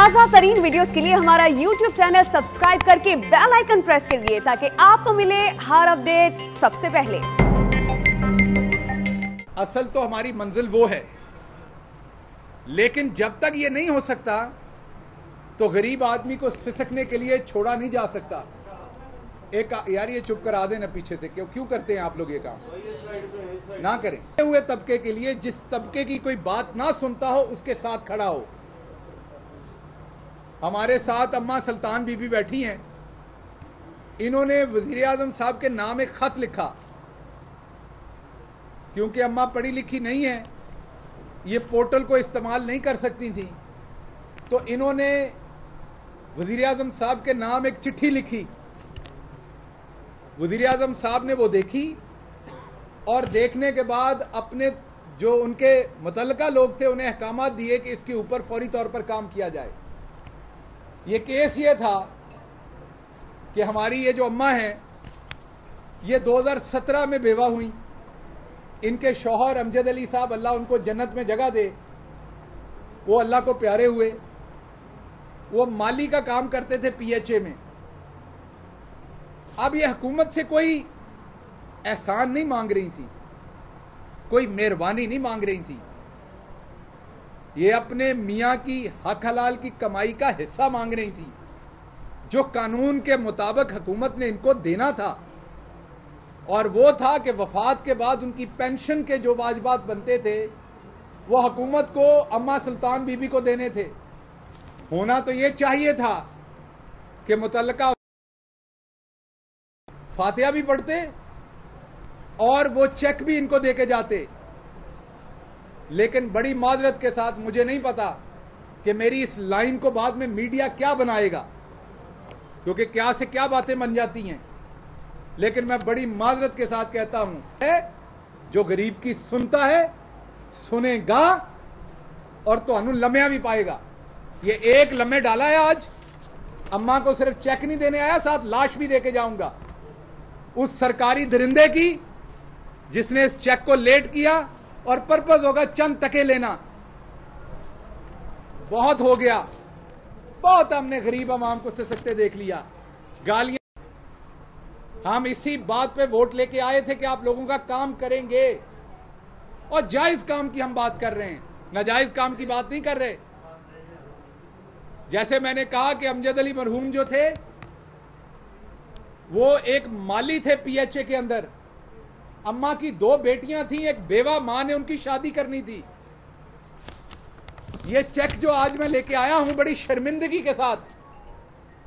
ताजा तरीन वीडियोस के लिए हमारा YouTube चैनल सब्सक्राइब करके बेल आइकन प्रेस करिए ताकि आपको मिले हर अपडेट सबसे पहले। असल तो हमारी मंजिल वो है, लेकिन जब तक ये नहीं हो सकता तो गरीब आदमी को सिसकने के लिए छोड़ा नहीं जा सकता। एक यार ये चुप करा देना पीछे से, क्यों करते हैं आप लोग ये काम? ना करें। हुए तबके के लिए, जिस तबके की कोई बात ना सुनता हो उसके साथ खड़ा हो। हमारे साथ अम्मा सुल्तान बीबी बैठी हैं, इन्होंने वजीर आजम साहब के नाम एक खत लिखा। क्योंकि अम्मा पढ़ी लिखी नहीं है, ये पोर्टल को इस्तेमाल नहीं कर सकती थी, तो इन्होंने वजीर आजम साहब के नाम एक चिट्ठी लिखी। वजीर आजम साहब ने वो देखी और देखने के बाद अपने जो उनके मुतल्लिका लोग थे उन्हें अहकामात दिए कि इसके ऊपर फौरी तौर पर काम किया जाए। ये केस ये था कि हमारी ये जो अम्मा हैं ये 2017 में बेवा हुई। इनके शौहर अमजद अली साहब, अल्लाह उनको जन्नत में जगह दे, वो अल्लाह को प्यारे हुए। वो माली का काम करते थे PHA में। अब ये हुकूमत से कोई एहसान नहीं मांग रही थी, कोई मेहरबानी नहीं मांग रही थी, ये अपने मियाँ की हक हलाल की कमाई का हिस्सा मांग रही थी जो कानून के मुताबिक हुकूमत ने इनको देना था। और वो था कि वफात के बाद उनकी पेंशन के जो वाजिबात बनते थे वो हुकूमत को अम्मा सुल्तान बीबी को देने थे। होना तो ये चाहिए था कि मुतल्लिका फातिहा भी पढ़ते और वो चेक भी इनको देके जाते। लेकिन बड़ी माजरत के साथ, मुझे नहीं पता कि मेरी इस लाइन को बाद में मीडिया क्या बनाएगा, क्योंकि क्या से क्या बातें बन जाती हैं, लेकिन मैं बड़ी माजरत के साथ कहता हूं, जो गरीब की सुनता है सुनेगा और तो लम्हे भी पाएगा। ये एक लम्हे डाला है आज, अम्मा को सिर्फ चेक नहीं देने आया, साथ लाश भी देके जाऊंगा उस सरकारी दरिंदे की जिसने इस चेक को लेट किया और पर्पस होगा चंद टके लेना। बहुत हो गया, बहुत हमने गरीब अवाम को सिसकते देख लिया। गालियां, हम इसी बात पे वोट लेके आए थे कि आप लोगों का काम करेंगे, और जायज काम की हम बात कर रहे हैं, नाजायज काम की बात नहीं कर रहे। जैसे मैंने कहा कि अमजद अली मरहूम जो थे वो एक माली थे PHA के अंदर। अम्मा की 2 बेटियां थी, एक बेवा मां ने उनकी शादी करनी थी। ये चेक जो आज मैं लेके आया हूं बड़ी शर्मिंदगी के साथ,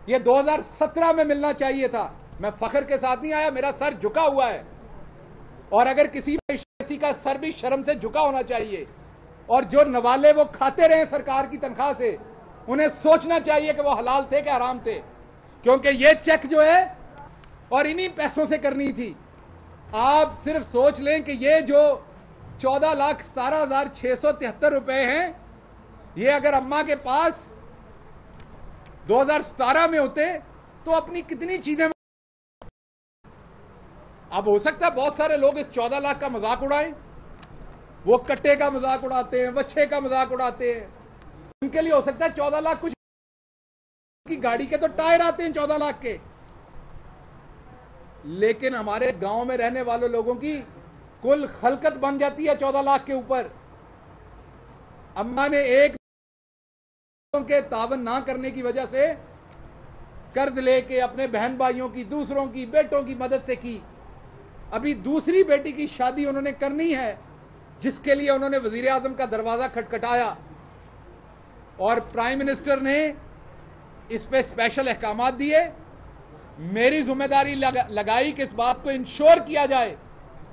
ये 2017 में मिलना चाहिए था। मैं फख्र के साथ नहीं आया, मेरा सर झुका हुआ है, और अगर किसी का सर भी शर्म से झुका होना चाहिए। और जो नवाले वो खाते रहे सरकार की तनख्वाह से, उन्हें सोचना चाहिए कि वो हलाल थे कि हराम थे, क्योंकि ये चेक जो है और इन्हीं पैसों से करनी थी। आप सिर्फ सोच लें कि ये जो 14,17,673 रुपए हैं, ये अगर अम्मा के पास 2017 में होते तो अपनी कितनी चीजें। अब हो सकता है बहुत सारे लोग इस 14 लाख का मजाक उड़ाएं, वो कट्टे का मजाक उड़ाते हैं, वच्छे का मजाक उड़ाते हैं। उनके लिए हो सकता है 14 लाख कुछ की गाड़ी के तो टायर आते हैं 14 लाख के, लेकिन हमारे गांव में रहने वाले लोगों की कुल खलकत बन जाती है 14 लाख के ऊपर। अम्मा ने एक के तावन ना करने की वजह से कर्ज लेके अपने बहन भाइयों की, दूसरों की, बेटों की मदद से की। अभी दूसरी बेटी की शादी उन्होंने करनी है, जिसके लिए उन्होंने वजीर आजम का दरवाजा खटखटाया, और प्राइम मिनिस्टर ने इस पे स्पेशल अहकामात दिए। मेरी जिम्मेदारी लगाई कि इस बात को इंश्योर किया जाए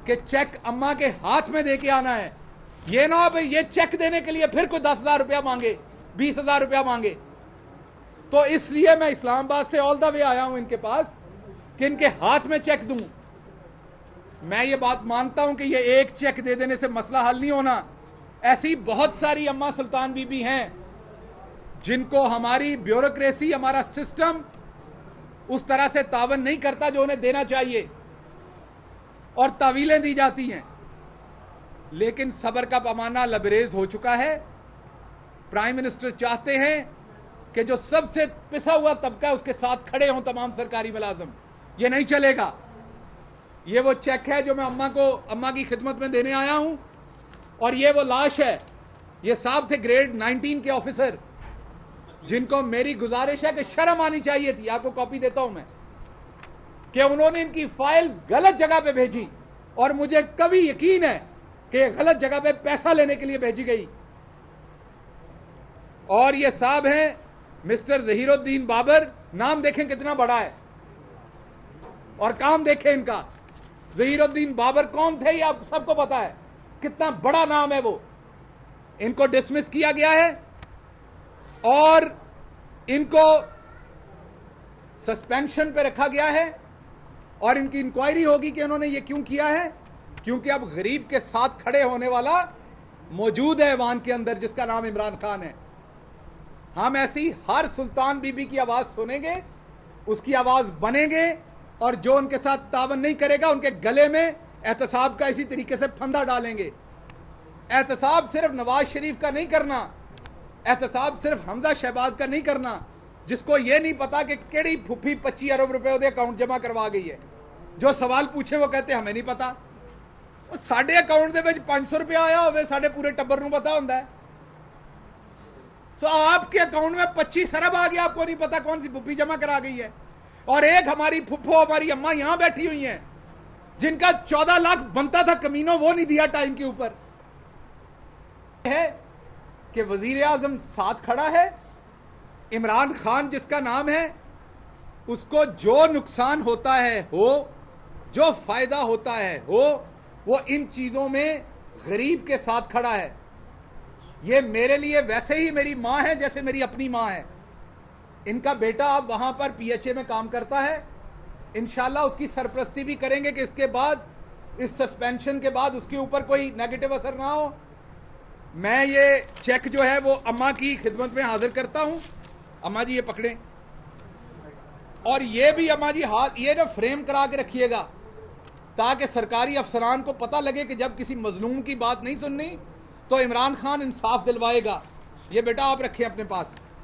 कि चेक अम्मा के हाथ में देके आना है। ये ना भाई ये चेक देने के लिए फिर कोई 10,000 रुपया मांगे, 20,000 रुपया मांगे। तो इसलिए मैं इस्लामाबाद से ऑल द वे आया हूं इनके पास कि इनके हाथ में चेक दूं। मैं ये बात मानता हूं कि ये एक चेक दे देने से मसला हल नहीं होना। ऐसी बहुत सारी अम्मा सुल्तान बीबी हैं जिनको हमारी ब्यूरोक्रेसी, हमारा सिस्टम उस तरह से तावन नहीं करता जो उन्हें देना चाहिए, और तावीलें दी जाती हैं। लेकिन सब्र का पैमाना लबरेज हो चुका है। प्राइम मिनिस्टर चाहते हैं कि जो सबसे पिसा हुआ तबका है उसके साथ खड़े हों तमाम सरकारी मुलाजिम। ये नहीं चलेगा। ये वो चेक है जो मैं अम्मा की खिदमत में देने आया हूं, और ये वो लाश है। ये साहब थे ग्रेड 19 के ऑफिसर, जिनको मेरी गुजारिश है कि शर्म आनी चाहिए थी। आपको कॉपी देता हूं मैं, कि उन्होंने इनकी फाइल गलत जगह पे भेजी, और मुझे कभी यकीन है कि गलत जगह पे पैसा लेने के लिए भेजी गई। और ये साहब हैं मिस्टर जहीरुद्दीन बाबर। नाम देखें कितना बड़ा है, और काम देखें इनका। जहीरुद्दीन बाबर कौन थे ये आप सबको पता है, कितना बड़ा नाम है वो। इनको डिसमिस किया गया है और इनको सस्पेंशन पे रखा गया है, और इनकी इंक्वायरी होगी कि उन्होंने ये क्यों किया है। क्योंकि अब गरीब के साथ खड़े होने वाला मौजूद है ऐवान के अंदर, जिसका नाम इमरान खान है। हम ऐसी हर सुल्तान बीबी की आवाज सुनेंगे, उसकी आवाज बनेंगे, और जो उनके साथ तावन नहीं करेगा उनके गले में एहतसाब का इसी तरीके से फंदा डालेंगे। एहतसाब सिर्फ नवाज शरीफ का नहीं करना, एहतसाब सिर्फ हमजा शहबाज का नहीं करना, जिसको ये नहीं पता कि केड़ी फुफी 25 अरब रुपए ਉਹਦੇ अकाउंट जमा करवा गई है। जो सवाल पूछे वो कहते हमें नहीं पता। वो साडे अकाउंट ਦੇ ਵਿੱਚ 500 रुपया आया होवे, साडे पूरे टब्बर ਨੂੰ पता ਹੁੰਦਾ है। सो आपके अकाउंट में 25 अरब आ गया, आपको नहीं पता कौन सी फुफी जमा करा गई है। और एक हमारी फुफ्फो, हमारी अम्मा यहां बैठी हुई हैं, जिनका 14 लाख बनता था कमीनों, वो नहीं दिया टाइम के ऊपर। है कि वजीर आजम साथ खड़ा है, इमरान खान जिसका नाम है, उसको जो नुकसान होता है हो, जो फायदा होता है हो, वो इन चीजों में गरीब के साथ खड़ा है। ये मेरे लिए वैसे ही मेरी मां है जैसे मेरी अपनी मां है। इनका बेटा अब वहां पर पीएचए में काम करता है, इंशाल्लाह उसकी सरपरस्ती भी करेंगे कि इसके बाद, इस सस्पेंशन के बाद उसके ऊपर कोई नेगेटिव असर ना हो। मैं ये चेक जो है वो अम्मा की खिदमत में हाजिर करता हूं। अम्मा जी ये पकड़ें, और ये भी अम्मा जी हाथ ये ना फ्रेम करा के रखिएगा, ताकि सरकारी अफसरान को पता लगे कि जब किसी मजलूम की बात नहीं सुननी तो इमरान खान इंसाफ दिलवाएगा। ये बेटा आप रखें अपने पास।